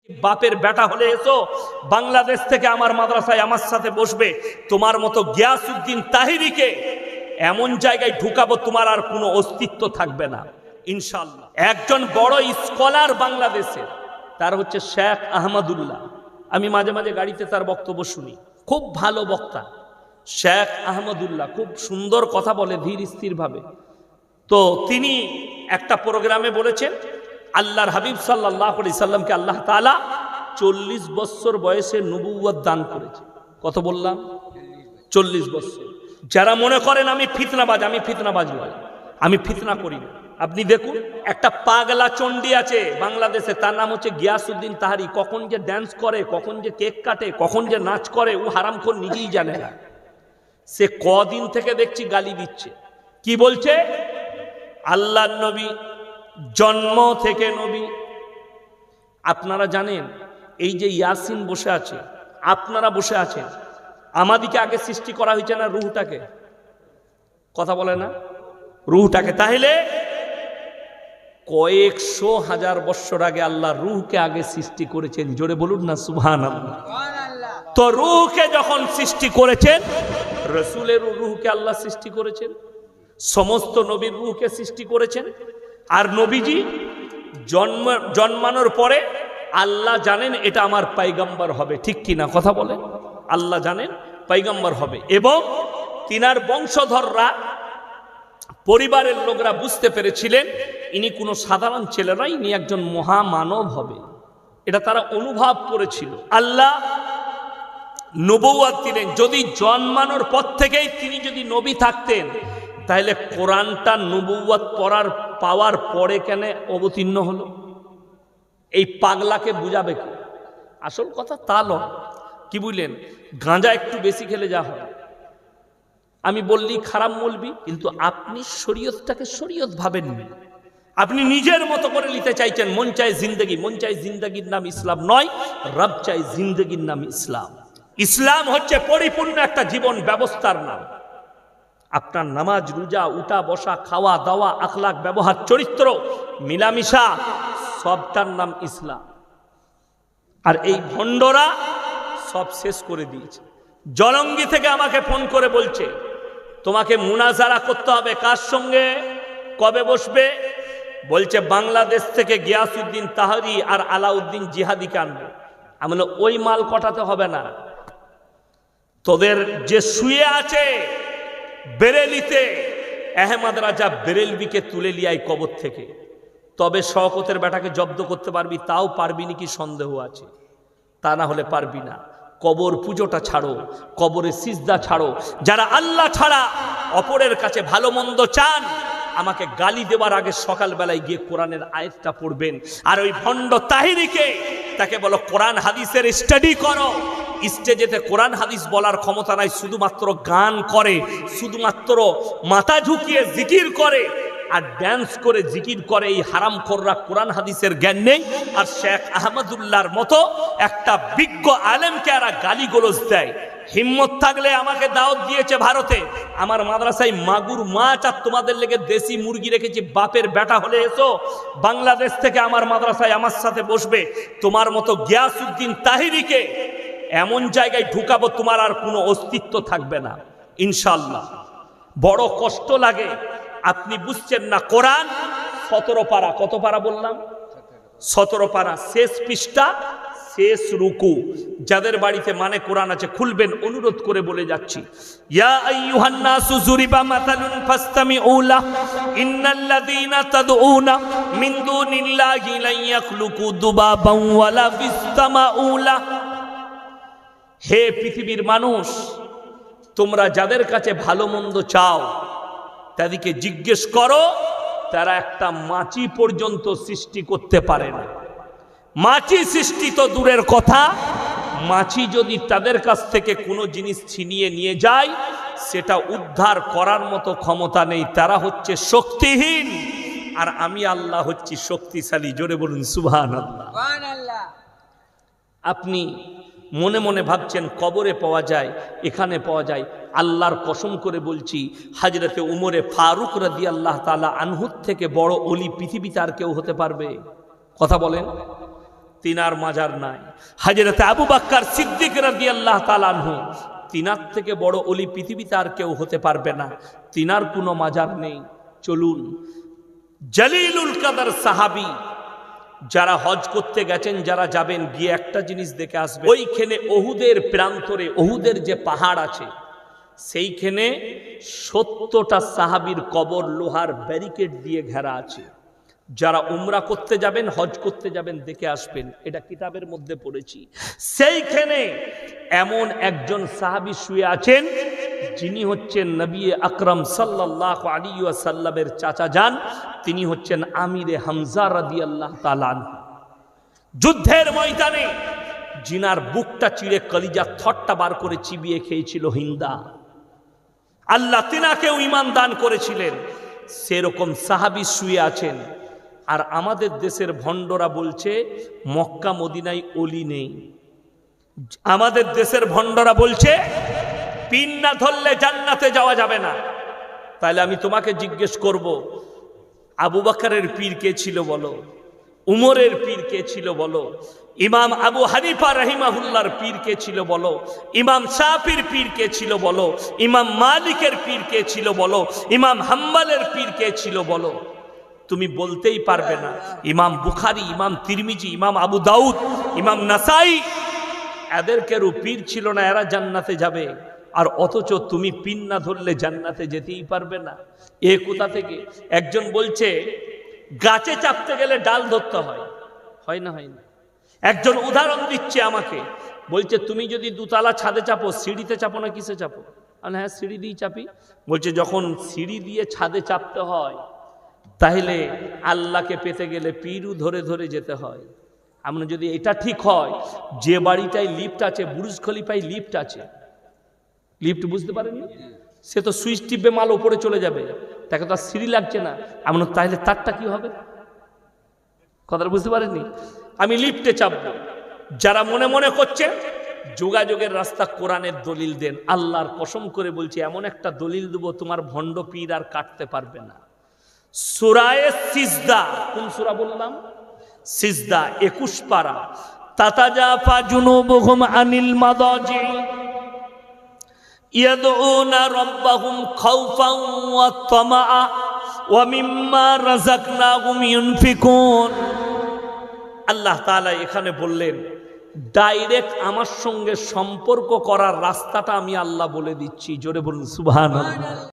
বাপের বেটা হলে এসো, বাংলাদেশ থেকে আমার মাদ্রাসায় আমার সাথে বসবে। তোমার মতো গিয়াসউদ্দিন তাহিরিকে এমন জায়গায় ঢুকাবো তোমার আর কোনো অস্তিত্ব থাকবে না ইনশাআল্লাহ। একজন বড় স্কলার বাংলাদেশের, তার হচ্ছে শেখ আহমদুল্লাহ। আমি মাঝে মাঝে গাড়িতে তার বক্তব্য শুনি, খুব ভালো বক্তা শেখ আহমদুল্লাহ, খুব সুন্দর কথা বলে ধীর স্থির ভাবে। তো তিনি একটা প্রোগ্রামে বলেছেন আল্লাহর হাবিব সাল্লাল্লাহু আলাইহি সাল্লামকে আল্লাহ তাআলা 40 বছর বয়সে নবুয়ত দান করেছে। কত বললাম? 40 বছর। যারা মনে করেন আমি ফিতনাবাজ, আমি ফিতনাবাজ নই, আমি ফিতনা করি না। আপনি দেখুন, একটা পাগলা চণ্ডী আছে বাংলাদেশে, তার নাম হচ্ছে গিয়াসউদ্দিন তাহারি। কখন যে ড্যান্স করে, কখন যে কেক কাটে, কখন যে নাচ করে, ও হারামখোর নিজেই জানে না। সে কদিন থেকে দেখছি গালি দিচ্ছে। কি বলছে? আল্লাহর নবী জন্ম থেকে নবী। আপনারা জানেন এই যে ইয়াসিন বসে আছে, আপনারা বসে আছেন, আমাদিকে আগে সৃষ্টি করা হয়েছে না রুহটাকে? কথা বলে না? রুহটাকে। তাহলে কয়েকশো হাজার বছর আগে আল্লাহ রুহকে আগে সৃষ্টি করেছেন। জোরে বলুন না সুবহানাল্লাহ। তো রুহকে যখন সৃষ্টি করেছেন, রসুলের রুহকে আল্লাহ সৃষ্টি করেছেন, সমস্ত নবীর রুহকে সৃষ্টি করেছেন। আর নবীজি জন্মানোর পরে আল্লাহ জানেন এটা আমার পয়গম্বর হবে, ঠিক কিনা কথা বলেন? আল্লাহ জানেন পয়গম্বর হবে, এবং তিনার বংশধররা, পরিবারের লোকরা বুঝতে পেরেছিলেন ইনি কোনো সাধারণ ছেলে নয়, ইনি একজন মহামানব হবে। এটা তারা অনুভব করেছিল। আল্লাহ নবুয়ত দিলেন। যদি জন্মানোর পর থেকেই তিনি যদি নবী থাকতেন, তাহলে কোরআনটা নবুয়ত পড়ার পাওয়ার পরে কেন অবতীর্ণ হলো? এই পাগলাকে বুঝাবে কি? আসল কথা তা নয়। কি বুঝলেন? গাঁজা একটু বেশি খেলে যা হয়, আমি বললি খারাপ বলবি, কিন্তু আপনি শরীয়তটাকে শরীয়ত ভাবেননি। আপনি নিজের মতো করে নিতে চাইছেন। মন চায় জিন্দগি, মন চায় জিন্দগির নাম ইসলাম নয়, রব চায় জিন্দগির নাম ইসলাম। ইসলাম হচ্ছে পরিপূর্ণ একটা জীবন ব্যবস্থার নাম। আপনার নামাজ, রোজা, উঠা বসা, খাওয়া দাওয়া, আখলাক, ব্যবহার, চরিত্র, মিলামিশা, সবটার নাম ইসলাম। আর এই ভণ্ডরা সব শেষ করে দিয়েছে। জলঙ্গি থেকে আমাকে ফোন করে বলছে তোমাকে মুনাজারা করতে হবে। কার সঙ্গে? কবে বসবে? বলছে বাংলাদেশ থেকে গিয়াসউদ্দিন তাহারি আর আলাউদ্দিন জিহাদিকে আনবে। আমি বললাম ওই মাল কটাতে হবে না, তোদের যে শুয়ে আছে বেরেলিতে, আহমদ রাজা বেরেলভিকে তুলে লিয়াই কবর থেকে, তবে শওকতের বেটাকে জব্দ করতে পারবি। তাও পারবি নাকি সন্দেহ আছে, তা না হলে পারবি না। কবর পুজোটা ছাড়ো, কবরে সিজদা ছাড়ো। যারা আল্লাহ ছাড়া অপরের কাছে ভালো মন্দ চান, আমাকে গালি দেওয়ার আগে সকালবেলায় গিয়ে কোরআনের আয়াতটা পড়বেন। আর ওই ভণ্ড তাহিরিকে, তাকে বলো কোরআন হাদিসের স্টাডি করো। স্টেজেতে কোরআন হাদিস বলার ক্ষমতা নাই, শুধুমাত্র গান করে, শুধুমাত্র মাথা ঝুঁকিয়ে জিকির করে আর ড্যান্স করে জিকির করে। এই হারামখোররা কোরআন হাদিসের জ্ঞান নেই। আর শেখ আহমদুল্লাহর মতো একটা বিজ্ঞ আলেমকে এরা গালিগোলজ দেয়। হিম্মত থাকলে আমাকে দাওয়াত দিয়েছে ভারতে, আমার মাদ্রাসায় মাগুর মাছ আর তোমাদের লেগে দেশি মুরগি রেখেছি। বাপের বেটা হলে এসো, বাংলাদেশ থেকে আমার মাদ্রাসায় আমার সাথে বসবে। তোমার মতো গিয়াসউদ্দিন তাহিরিকে এমন জায়গায় ঢুকাবো তোমার আর কোনো অস্তিত্ব থাকবে না ইনশাআল্লাহ। বড় কষ্ট লাগে, আপনি বুঝছেন না। কোরআন 17 পারা, কত পারা বললাম? 17 পারা, শেষ পৃষ্ঠা, শেষ রুকু। যাদের বাড়িতে মানে কোরআন আছে খুলবেন, অনুরোধ করে বলে যাচ্ছি। ইয়া আইয়ুহান নাসু যুরিবা মাতালুন ফাসতামিউ লাহু ইন্নাল্লাযীনা তাদউনা মিন দুনিল্লাহি লা ইয়াখলুকু দুবাবান ওয়ালা ফিসতামাউ লাহু। হে পৃথিবীর মানুষ, তোমরা যাদের কাছে ভালো মন্দ চাও তাদেরকে জিজ্ঞেস করো, তারা একটা মাছি পর্যন্ত সৃষ্টি করতে পারে না। মাছি সৃষ্টি তো দূরের কথা, মাছি যদি তাদের কাছ থেকে কোনো জিনিস ছিনিয়ে নিয়ে যায়, সেটা উদ্ধার করার মতো ক্ষমতা নেই। তারা হচ্ছে শক্তিহীন, আর আমি আল্লাহ হচ্ছি শক্তিশালী। জোরে বলুন সুবহানাল্লাহ। আপনি মনে মনে ভাবছেন কবরে পাওয়া যায়, এখানে পাওয়া যায়। আল্লাহর কসম করে বলছি, হযরতে উমরে ফারুক রাদিয়াল্লাহু তাআলা আনহু থেকে বড় ওলি পৃথিবীতে আর কেউ হতে পারবে? কথা বলেন। তিনার মাজার নাই। হযরত আবু বকর সিদ্দিক রাদিয়াল্লাহু তাআলা আনহু, তিনার থেকে বড় ওলি পৃথিবীতে আর কেউ হতে পারবে না, তিনার কোনো মাজার নেই। চলুন, জলিলুল কদর সাহাবী যারা হজ করতে গেছেন, যারা যাবেন, গিয়ে একটা জিনিস দেখে আসবেন। ওইখানে উহুদের প্রান্তরে, উহুদের যে পাহাড় আছে সেইখানে 70টা সাহাবীর কবর লোহার ব্যারিকেড দিয়ে ঘেরা আছে। যারা উমরা করতে যাবেন, হজ করতে যাবেন, দেখে আসবেন, এটা কিতাবের মধ্যে পড়েছি। সেইখানে এমন একজন সাহাবী শুয়ে আছেন যিনি হচ্ছেন নবী আকরাম সাল্লাল্লাহু আলাইহি ওয়াসাল্লামের চাচা যান, তিনি হচ্ছেন আমিরে হামজা রাদিয়াল্লাহু তাআলা আনহু। যুদ্ধের ময়দানে জিনার বুকটা চিড়ে কলিজা থরটা বার করে চিবিয়ে খেয়েছিল হিন্দা, আল্লাহ তিনাকেও ঈমান দান করেছিলেন। সেরকম সাহাবী শুয়ে আছেন। আর আমাদের দেশের ভণ্ডরা বলছে মক্কা মদিনায় ওলি নেই। আমাদের দেশের ভণ্ডরা বলছে পীর না ধরলে জান্নাতে যাওয়া যাবে না। তাহলে আমি তোমাকে জিজ্ঞেস করব, আবু বকরের পীর কে ছিল বলো? উমরের পীর কে ছিল বলো? ইমাম আবু হানিফা রাহিমাহুল্লাহর পীর কে ছিল বলো? ইমাম শাফির পীর কে ছিল বলো? ইমাম মালিকের পীর কে ছিল বলো? ইমাম হাম্বলের পীর কে ছিল বলো? তুমি বলতেই পারবে না। ইমাম বুখারী, ইমাম তিরমিজি, ইমাম আবু দাউদ, ইমাম নাসাই, এদের কেউ পীর ছিল না, এরা জান্নাতে যাবে। আর অথচ তুমি পীর না ধরলে জান্নাতে যেতেই পারবে না। এ কোথা থেকে? একজন বলছে গাছে চাপতে গেলে ডাল ধরতে হয়, হয় না? হয় না। একজন উদাহরণ দিচ্ছে আমাকে, বলছে তুমি যদি দুতলা ছাদে চাপো, সিঁড়িতে চাপো না কিসে চাপো? আমি হ্যাঁ সিঁড়ি দিয়ে চাপি। বলছে যখন সিঁড়ি দিয়ে ছাদে চাপতে হয় তাহলে আল্লাহকে পেতে গেলে পীরু ধরে ধরে যেতে হয়। আমরা যদি এটা ঠিক হয়, যে বাড়িটায় লিফট আছে, বুর্জ খলিফায় লিফট আছে, লিফট বুঝতে পারেননি, সে তো সুইচ টিপবে মাল উপরে চলে যাবে, তাকে তো আর সিঁড়ি লাগছে না। আমরা তাহলে তারটা কি হবে? কথাটা বুঝতে পারেননি? আমি লিফটে চাপবো। যারা মনে মনে করছেন যোগাযোগের রাস্তা, কোরআনের দলিল দেন। আল্লাহর কসম করে বলছি, এমন একটা দলিল দেবো তোমার ভণ্ড পীর আর কাটতে পারবে না। সূরায়ে সিজদা, কোন সূরা বললাম? সিজদা 21 পারা। তাতাজাফা জুনুবুহুম আনিল মাদাজি ইয়াদউনা রাব্বাহুম খাউফান ওয়া তামাআ ওয়া মিম্মা রাযাকনাহুম ইউনফিকুন। আল্লাহ তাআলা এখানে বললেন, ডাইরেক্ট আমার সঙ্গে সম্পর্ক করার রাস্তাটা আমি আল্লাহ বলে দিচ্ছি। জোরে বলুন সুবহানাল্লাহ।